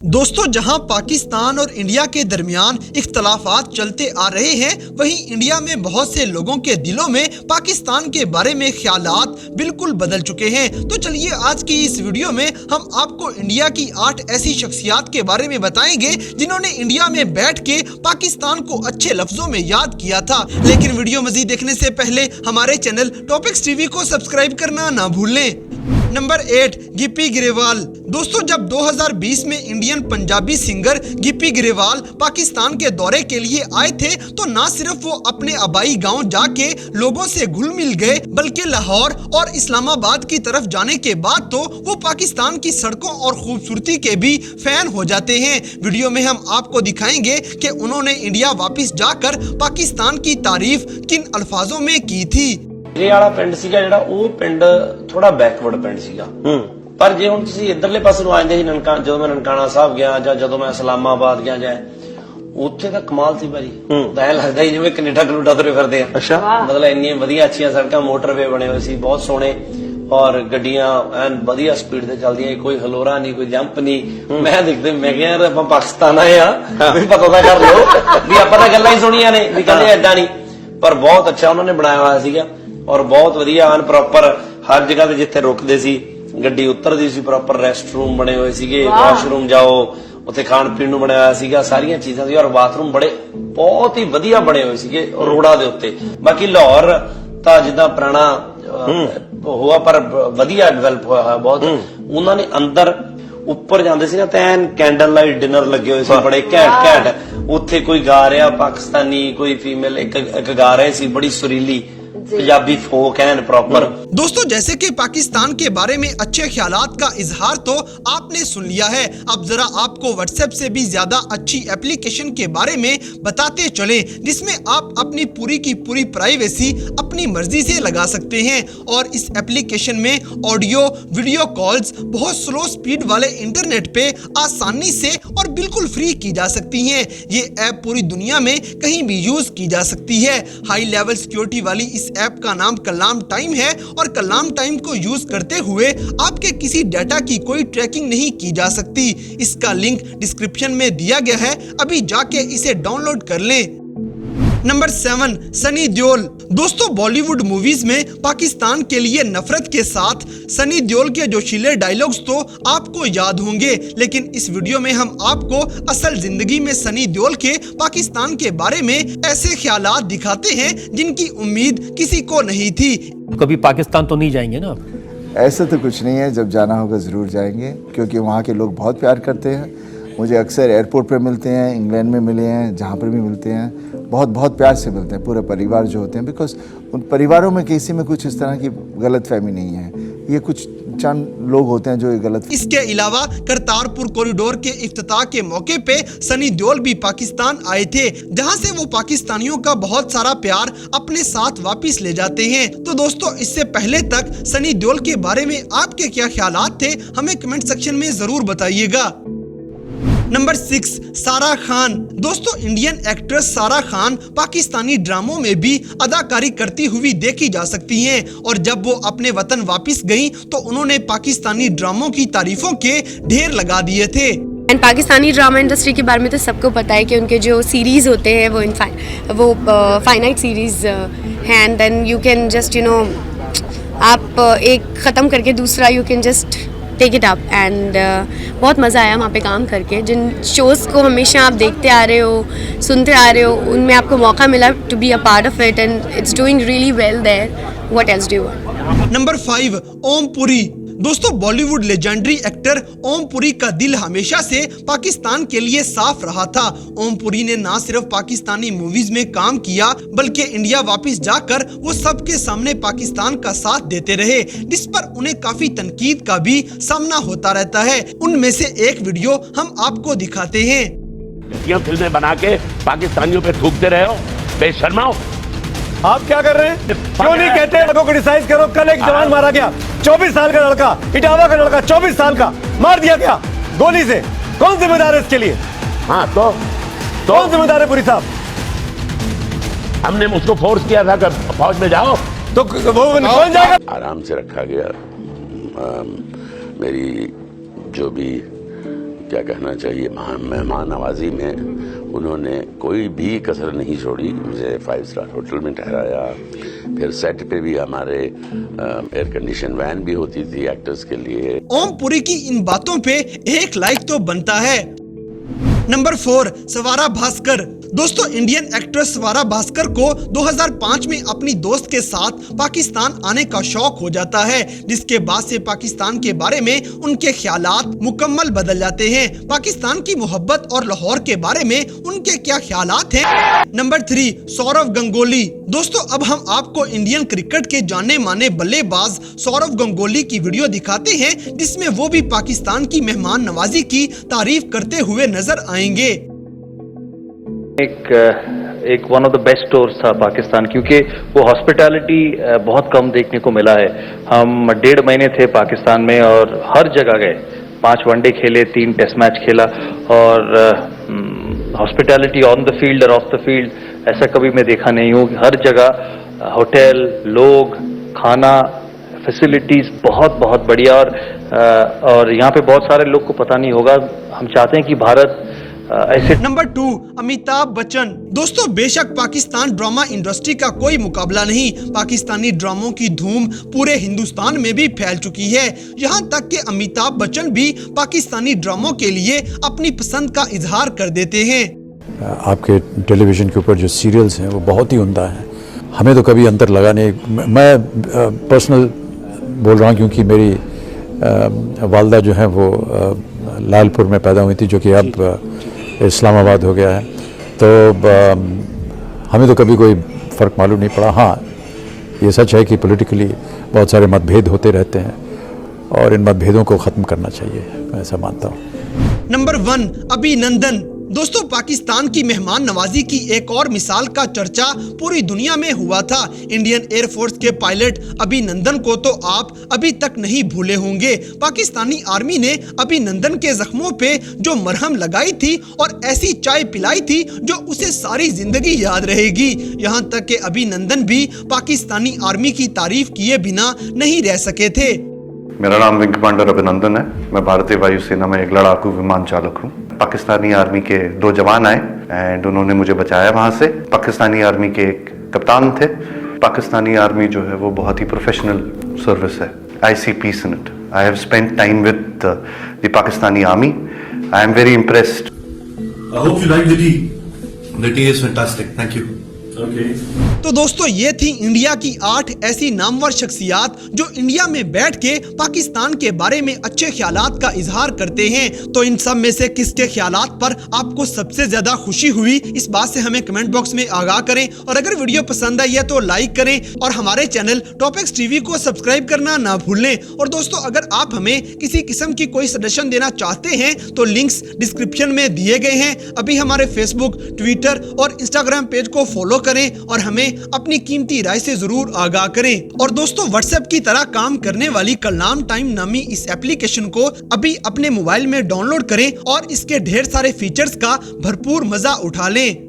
दोस्तों, जहां पाकिस्तान और इंडिया के दरमियान इख्तलाफात चलते आ रहे हैं, वहीं इंडिया में बहुत से लोगों के दिलों में पाकिस्तान के बारे में ख्यालात बिल्कुल बदल चुके हैं। तो चलिए आज की इस वीडियो में हम आपको इंडिया की 8 ऐसी शख्सियात के बारे में बताएंगे जिन्होंने इंडिया में बैठ के पाकिस्तान को अच्छे लफ्जों में याद किया था। लेकिन वीडियो मजीद देखने से पहले हमारे चैनल टॉपिक्स टीवी को सब्सक्राइब करना ना भूलें। नंबर 8, गिप्पी ग्रेवाल। दोस्तों, जब 2020 में इंडियन पंजाबी सिंगर गिप्पी ग्रेवाल पाकिस्तान के दौरे के लिए आए थे, तो न सिर्फ वो अपने आबाई गांव जाके लोगों से घुल मिल गए, बल्कि लाहौर और इस्लामाबाद की तरफ जाने के बाद तो वो पाकिस्तान की सड़कों और खूबसूरती के भी फैन हो जाते हैं। वीडियो में हम आपको दिखाएंगे कि उन्होंने इंडिया वापस जाकर पाकिस्तान की तारीफ किन अल्फाजों में की थी। ਮੇਰੇ ਵਾਲਾ ਪਿੰਡ ਸੀਗਾ ਜਿਹੜਾ ਉਹ ਪਿੰਡ ਥੋੜਾ ਬੈਕਵਰਡ ਪਿੰਡ ਸੀਗਾ ਪਰ ਜੇ ਹੁਣ ਤੁਸੀਂ ਇਧਰਲੇ ਪਾਸੇ ਨੂੰ ਆਂਦੇ ਸੀ ਨਨਕਾਣਾ, ਜਦੋਂ ਮੈਂ ਨਨਕਾਣਾ ਸਾਹਿਬ ਗਿਆ ਜਾਂ ਜਦੋਂ ਮੈਂ ਇਸਲਾਮਾਬਾਦ ਗਿਆ ਜਾਂ ਉੱਥੇ ਤਾਂ ਕਮਾਲ ਸੀ ਭਾਜੀ। ਤਾਂ ਐ ਲੱਗਦਾ ਹੀ ਜਿਵੇਂ ਕੈਨੇਡਾ ਕਨੂਡਾ ਤੁਰੇ ਫਿਰਦੇ ਆ। ਅੱਛਾ, ਮਤਲਬ ਇੰਨੀਆਂ ਵਧੀਆ ਅੱਛੀਆਂ ਸੜਕਾਂ, ਮੋਟਰਵੇ ਬਣੇ ਹੋਏ ਸੀ ਬਹੁਤ ਸੋਹਣੇ, ਔਰ ਗੱਡੀਆਂ ਐਨ ਵਧੀਆ ਸਪੀਡ ਤੇ ਚੱਲਦੀਆਂ, ਕੋਈ ਹਲੋਰਾ ਨਹੀਂ, ਕੋਈ ਜੰਪ ਨਹੀਂ। ਮੈਂ ਦੇਖਦੇ ਮੈਂ ਕਿਹਾ ਯਾਰ ਆਪਾਂ ਪਾਕਿਸਤਾਨ ਆਏ ਆ, ਵੀ ਪਤਾ ਤਾਂ ਕਰ ਲਓ ਵੀ ਆਪਾਂ ਤਾਂ ਗੱਲਾਂ ਹੀ ਸੁਣੀਆਂ ਨੇ ਵੀ ਕਹਿੰਦੇ ਐਡਾ ਨਹੀਂ, ਪਰ ਬਹੁਤ ਅੱਛਾ ਉਹਨਾਂ ਨੇ ਬਣਾਇਆ ਹੋਇਆ ਸੀਗਾ ਔਰ ਬਹੁਤ ਵਧੀਆ ਐਨ ਪ੍ਰੋਪਰ ਹਰ ਜਗ੍ਹਾ ਤੇ ਜਿੱਥੇ ਰੁਕਦੇ ਸੀ ਗੱਡੀ ਉਤਰਦੀ ਸੀ, ਪ੍ਰੋਪਰ ਰੈਸਟ ਰੂਮ ਬਣੇ ਹੋਏ ਸੀਗੇ, ਵਾਸ਼ਰੂਮ ਜਾਓ ਉੱਥੇ ਖਾਣ ਪੀਣ ਨੂੰ ਬਣਾਇਆ ਸੀਗਾ, ਸਾਰੀਆਂ ਚੀਜ਼ਾਂ ਸੀ ਔਰ ਬਾਥਰੂਮ ਬੜੇ ਬਹੁਤ ਹੀ ਵਧੀਆ ਬਣੇ ਹੋਏ ਸੀਗੇ ਰੋਡਾਂ ਦੇ ਉੱਤੇ। ਬਾਕੀ ਲਾਹੌਰ ਤਾਂ ਜਿੱਦਾਂ ਪੁਰਾਣਾ ਹੋਆ ਪਰ ਵਧੀਆ ਡਿਵੈਲਪ ਹੋਇਆ ਬਹੁਤ। ਉਹਨਾਂ ਨੇ ਅੰਦਰ ਉੱਪਰ ਜਾਂਦੇ ਸੀ ਨਾ ਤਾਂ ਐਨ ਕੈਂਡਲ ਲਾਈਟ ਡਿਨਰ ਲੱਗੇ ਹੋਏ ਸੀ ਬੜੇ ਘੈਂਟ ਘੈਂਟ। ਉੱਥੇ ਕੋਈ ਗਾ ਰਿਹਾ ਪਾਕਿस्तानी, कोई फीमेल एक गा रहे सी बड़ी सुरीली पंजाबी फोक है प्रॉपर। दोस्तों, जैसे कि पाकिस्तान के बारे में अच्छे ख्यालात का इजहार तो आपने सुन लिया है, अब जरा आपको व्हाट्सएप से भी ज्यादा अच्छी एप्लीकेशन के बारे में बताते चलें, जिसमें आप अपनी पूरी की पूरी प्राइवेसी अपनी मर्जी से लगा सकते हैं। और इस एप्लीकेशन में ऑडियो वीडियो कॉल्स बहुत स्लो स्पीड वाले इंटरनेट पे आसानी से और बिल्कुल फ्री की जा सकती हैं। ये ऐप पूरी दुनिया में कहीं भी यूज की जा सकती है। हाई लेवल सिक्योरिटी वाली इस ऐप का नाम कलाम टाइम है और कलाम टाइम को यूज करते हुए आपके किसी डाटा की कोई ट्रैकिंग नहीं की जा सकती। इसका लिंक डिस्क्रिप्शन में दिया गया है, अभी जाके इसे डाउनलोड कर लें। नंबर 7, सनी देओल। दोस्तों, बॉलीवुड मूवीज में पाकिस्तान के लिए नफरत के साथ सनी देओल के जोशीले डायलॉग्स तो आपको याद होंगे, लेकिन इस वीडियो में हम आपको असल जिंदगी में सनी देओल के पाकिस्तान के बारे में ऐसे ख्यालात दिखाते हैं जिनकी उम्मीद किसी को नहीं थी। कभी पाकिस्तान तो नहीं जाएंगे ना आप? ऐसा तो कुछ नहीं है, जब जाना होगा ज़रूर जाएंगे, क्योंकि वहाँ के लोग बहुत प्यार करते हैं मुझे। अक्सर एयरपोर्ट पर मिलते हैं, इंग्लैंड में मिले हैं, जहाँ पर भी मिलते हैं बहुत बहुत प्यार से मिलते हैं, पूरा परिवार जो होते हैं, बिकॉज उन परिवारों में किसी में कुछ इस तरह की गलतफहमी नहीं है। ये कुछ चंद लोग होते हैं जो ये गलत। इसके अलावा करतारपुर कॉरिडोर के इफ्तिताह के मौके पे सनी देओल भी पाकिस्तान आए थे, जहां से वो पाकिस्तानियों का बहुत सारा प्यार अपने साथ वापस ले जाते हैं। तो दोस्तों, इससे पहले तक सनी देओल के बारे में आपके क्या ख्यालात थे, हमें कमेंट सेक्शन में जरूर बताइएगा। नंबर 6, सारा खान। दोस्तों, इंडियन एक्ट्रेस सारा खान पाकिस्तानी ड्रामों में भी अदाकारी करती हुई देखी जा सकती हैं, और जब वो अपने वतन वापस गईं तो उन्होंने पाकिस्तानी ड्रामों की तारीफों के ढेर लगा दिए थे। एंड पाकिस्तानी ड्रामा इंडस्ट्री के बारे में तो सबको पता है कि उनके जो सीरीज़ होते हैं वो फाइनाइट सीरीज़ हैं, and then you can just आप एक ख़त्म करके दूसरा you can just take it up. And बहुत मज़ा आया वहाँ पे काम करके। जिन शोज़ को हमेशा आप देखते आ रहे हो, सुनते आ रहे हो, उनमें आपको मौका मिला to be a part of it, and it's doing really well there. What else do you want? Number 5, Om Puri. दोस्तों, बॉलीवुड लेजेंडरी एक्टर ओम पुरी का दिल हमेशा से पाकिस्तान के लिए साफ रहा था। ओम पुरी ने ना सिर्फ पाकिस्तानी मूवीज में काम किया, बल्कि इंडिया वापस जाकर वो सबके सामने पाकिस्तान का साथ देते रहे, जिस पर उन्हें काफी तनकीद का भी सामना होता रहता है। उनमें से एक वीडियो हम आपको दिखाते हैं। फिल्में बना के पाकिस्तानियों पे थूकते रहे हो, बेशर्माओ। आप क्या कर रहे हैं? क्यों नहीं कहते को क्रिटिसाइज करो? कल एक जवान मारा गया, 24 साल का लड़का, इटावा का लड़का, 24 साल का मार दिया गया गोली से। कौन जिम्मेदार है इसके लिए? हाँ तो कौन जिम्मेदार है पुरी साहब? हमने उसको फोर्स किया था कि फौज में जाओ, तो वो कौन जाएगा? आराम से रखा गया। मेरी जो भी क्या कहना चाहिए, मेहमान नवाजी में उन्होंने कोई भी कसर नहीं छोड़ी। मुझे 5 स्टार होटल में ठहराया, फिर सेट पे भी हमारे एयर कंडीशन वैन भी होती थी एक्टर्स के लिए। ओम पुरी की इन बातों पे 1 लाइक तो बनता है। नंबर 4, स्वरा भास्कर। दोस्तों, इंडियन एक्ट्रेस स्वरा भास्कर को 2005 में अपनी दोस्त के साथ पाकिस्तान आने का शौक हो जाता है, जिसके बाद से पाकिस्तान के बारे में उनके ख्यालात मुकम्मल बदल जाते हैं। पाकिस्तान की मोहब्बत और लाहौर के बारे में उनके क्या ख्यालात हैं? नंबर 3, सौरव गंगोली। दोस्तों, अब हम आपको इंडियन क्रिकेट के जाने माने बल्लेबाज सौरव गंगोली की वीडियो दिखाते हैं, जिसमें वो भी पाकिस्तान की मेहमान नवाजी की तारीफ करते हुए नजर आएंगे। एक one of the best tours था पाकिस्तान, क्योंकि वो हॉस्पिटैलिटी बहुत कम देखने को मिला है। हम 1.5 महीने थे पाकिस्तान में और हर जगह गए, 5 वनडे खेले, 3 टेस्ट मैच खेला, और हॉस्पिटैलिटी ऑन द फील्ड और ऑफ द फील्ड ऐसा कभी मैं देखा नहीं हूँ। हर जगह होटल, लोग, खाना, फैसिलिटीज बहुत बहुत बढ़िया। और यहाँ पे बहुत सारे लोग को पता नहीं होगा, हम चाहते हैं कि भारत ऐसे। नंबर 2, अमिताभ बच्चन। दोस्तों, बेशक पाकिस्तान ड्रामा इंडस्ट्री का कोई मुकाबला नहीं। पाकिस्तानी ड्रामों की धूम पूरे हिंदुस्तान में भी फैल चुकी है। यहाँ तक कि अमिताभ बच्चन भी पाकिस्तानी ड्रामों के लिए अपनी पसंद का इजहार कर देते हैं। आपके टेलीविजन के ऊपर जो सीरियल्स हैं वो बहुत ही उम्दा हैं। हमें तो कभी अंतर लगा नहीं। मैं पर्सनल बोल रहा हूँ, क्योंकि मेरी वालदा जो है वो लालपुर में पैदा हुई थी, जो कि अब इस्लामाबाद हो गया है। तो हमें तो कभी कोई फ़र्क मालूम नहीं पड़ा। हाँ, ये सच है कि पॉलिटिकली बहुत सारे मतभेद होते रहते हैं और इन मतभेदों को ख़त्म करना चाहिए, मैं ऐसा मानता हूँ। नंबर 1, अभिनंदन। दोस्तों, पाकिस्तान की मेहमान नवाजी की एक और मिसाल का चर्चा पूरी दुनिया में हुआ था। इंडियन एयरफोर्स के पायलट अभिनंदन को तो आप अभी तक नहीं भूले होंगे। पाकिस्तानी आर्मी ने अभिनंदन के जख्मों पे जो मरहम लगाई थी और ऐसी चाय पिलाई थी जो उसे सारी जिंदगी याद रहेगी। यहाँ तक कि अभिनंदन भी पाकिस्तानी आर्मी की तारीफ किए बिना नहीं रह सके थे। मेरा नाम विंग कमांडर अभिनंदन है। मैं भारतीय वायुसेना में एक लड़ाकू विमान चालक हूँ। पाकिस्तानी आर्मी के 2 जवान आए एंड उन्होंने मुझे बचाया वहाँ से। पाकिस्तानी आर्मी के एक कप्तान थे। पाकिस्तानी आर्मी जो है वो बहुत ही प्रोफेशनल सर्विस है। I see peace in it. I have spent time with the Pakistani army. I am very impressed. I hope you like the tea. The tea is fantastic. Thank you. तो दोस्तों, ये थी India की 8 ऐसी नामवर शख्सियात जो India में बैठ के पाकिस्तान के बारे में अच्छे ख्यालात का इजहार करते हैं। तो इन सब में से किसके ख्यालात पर आपको सबसे ज्यादा खुशी हुई, इस बात से हमें कमेंट बॉक्स में आगाह करें। और अगर वीडियो पसंद आई है तो लाइक करें और हमारे चैनल टॉपिक्स टीवी को सब्सक्राइब करना ना भूलें। और दोस्तों, अगर आप हमें किसी किस्म की कोई सजेशन देना चाहते हैं तो लिंक्स डिस्क्रिप्शन में दिए गए हैं। अभी हमारे फेसबुक, ट्विटर और इंस्टाग्राम पेज को फॉलो करें और हमें अपनी कीमती राय से जरूर आगाह करें। और दोस्तों, व्हाट्सएप की तरह काम करने वाली कलाम टाइम नामी इस एप्लीकेशन को अभी अपने मोबाइल में डाउनलोड करें और इसके ढेर सारे फीचर्स का भरपूर मजा उठा लें।